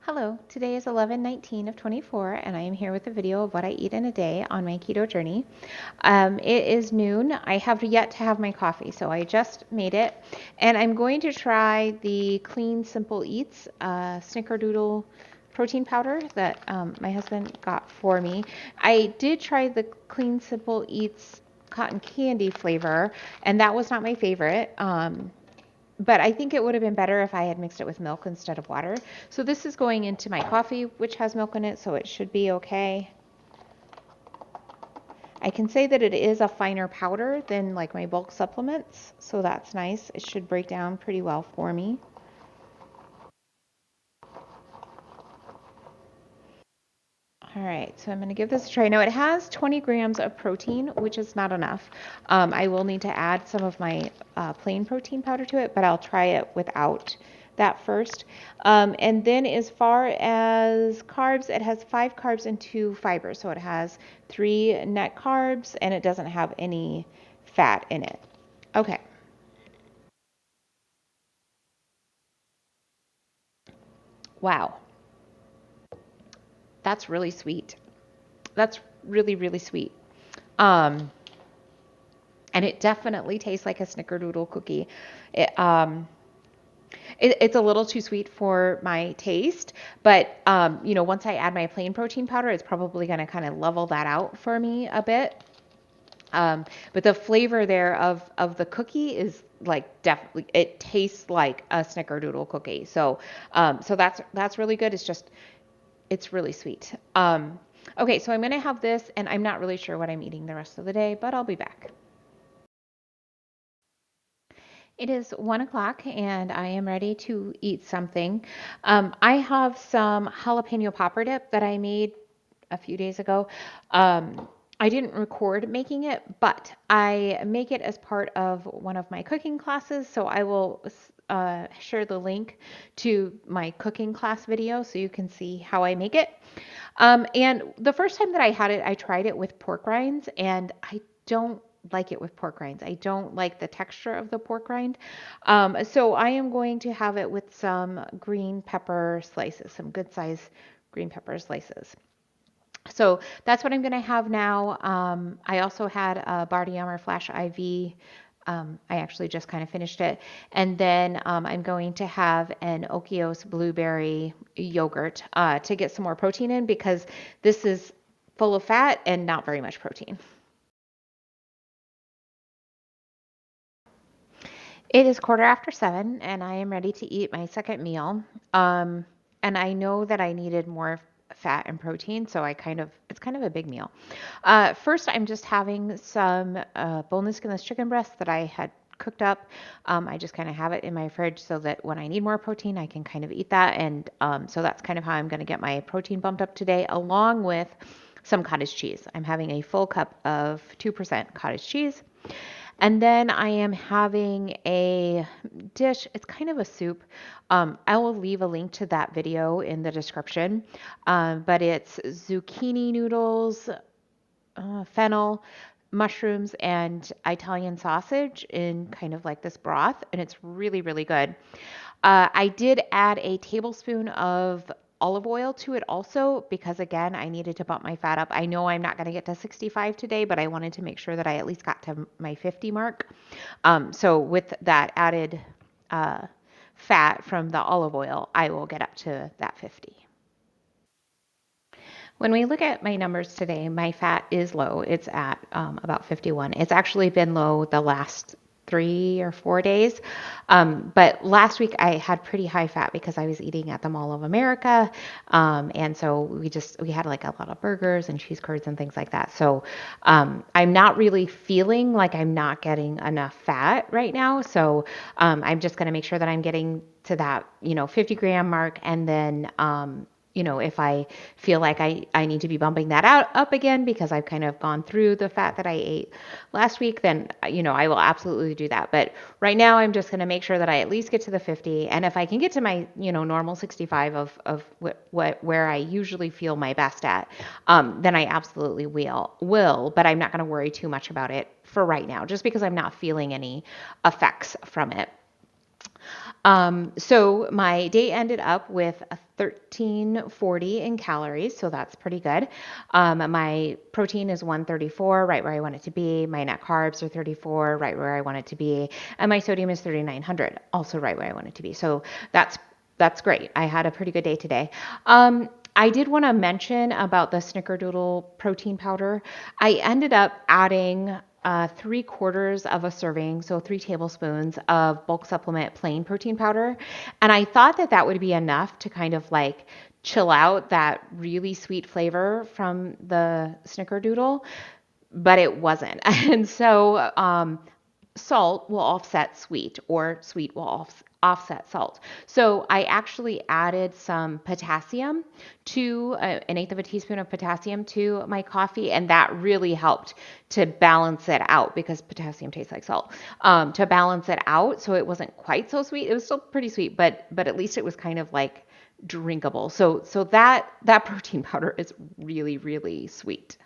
Hello, today is 11/19 of 24, and I am here with a video of what I eat in a day on my keto journey. It is noon. I have yet to have my coffee, so I just made it, and I'm going to try the Clean Simple Eats Snickerdoodle protein powder that my husband got for me. I did try the Clean Simple Eats cotton candy flavor, and that was not my favorite. But I think it would have been better if I had mixed it with milk instead of water. So this is going into my coffee, which has milk in it, so it should be okay. I can say that it is a finer powder than like my bulk supplements, so that's nice. It should break down pretty well for me. All right, so I'm going to give this a try. Now it has 20 grams of protein, which is not enough. I will need to add some of my plain protein powder to it, but I'll try it without that first. And then as far as carbs, it has 5 carbs and 2 fibers. So it has 3 net carbs and it doesn't have any fat in it. Okay. Wow. That's really sweet. That's really, really sweet. Um, and it definitely tastes like a snickerdoodle cookie. It, um, it's a little too sweet for my taste, but once I add my plain protein powder, it's probably going to kind of level that out for me a bit. But the flavor there of the cookie is like definitely it tastes like a snickerdoodle cookie. So that's really good. It's really sweet. Okay, so I'm gonna have this, and I'm not really sure what I'm eating the rest of the day, but I'll be back. It is 1 o'clock and I am ready to eat something. I have some jalapeno popper dip that I made a few days ago. I didn't record making it, but I make it as part of one of my cooking classes. So I will share the link to my cooking class video so you can see how I make it. And the first time that I had it, I tried it with pork rinds, and I don't like it with pork rinds. I don't like the texture of the pork rind. So I am going to have it with some green pepper slices, some good size green pepper slices. So that's what I'm going to have now. I also had a Bardiammer Flash IV. I actually just kind of finished it. And then I'm going to have an Okios blueberry yogurt to get some more protein in because this is full of fat and not very much protein. It is 7:15, and I am ready to eat my second meal. Um, and I know that I needed more fat and protein, so it's kind of a big meal. First, I'm just having some boneless, skinless chicken breasts that I had cooked up. I just kind of have it in my fridge so that when I need more protein, I can kind of eat that. And so that's kind of how I'm going to get my protein bumped up today, along with some cottage cheese. I'm having a full cup of 2% cottage cheese. And then I am having a dish. It's kind of a soup. I will leave a link to that video in the description. But it's zucchini noodles, fennel, mushrooms, and Italian sausage in kind of like this broth. And it's really, really good. I did add a tablespoon of olive oil to it also because again I needed to bump my fat up. I know I'm not going to get to 65 today, but I wanted to make sure that I at least got to my 50 mark. So with that added fat from the olive oil, I will get up to that 50. When we look at my numbers today, my fat is low. It's at about 51. It's actually been low the last 3 or 4 days. But last week I had pretty high fat because I was eating at the Mall of America. And so we had like a lot of burgers and cheese curds and things like that. So I'm not really feeling like I'm not getting enough fat right now. So I'm just going to make sure that I'm getting to that, 50-gram mark. And then, if I feel like I need to be bumping that up again because I've kind of gone through the fat that I ate last week, then, I will absolutely do that. But right now I'm just going to make sure that I at least get to the 50. And if I can get to my, normal 65 of where I usually feel my best at, then I absolutely will, but I'm not going to worry too much about it for right now, just because I'm not feeling any effects from it. So my day ended up with 1340 in calories, so that's pretty good. My protein is 134, right where I want it to be. My net carbs are 34, right where I want it to be. And my sodium is 3900, also right where I want it to be. So that's great. I had a pretty good day today. I did want to mention about the Snickerdoodle protein powder. I ended up adding 3/4 of a serving, so 3 tablespoons of bulk supplement plain protein powder. And I thought that that would be enough to kind of like chill out that really sweet flavor from the Snickerdoodle, but it wasn't. And so salt will offset sweet, or sweet will offset salt. So I actually added some potassium to an eighth of a teaspoon of potassium to my coffee, and that really helped to balance it out because potassium tastes like salt. To balance it out, so it wasn't quite so sweet. It was still pretty sweet, but at least it was kind of like drinkable. So that protein powder is really really sweet.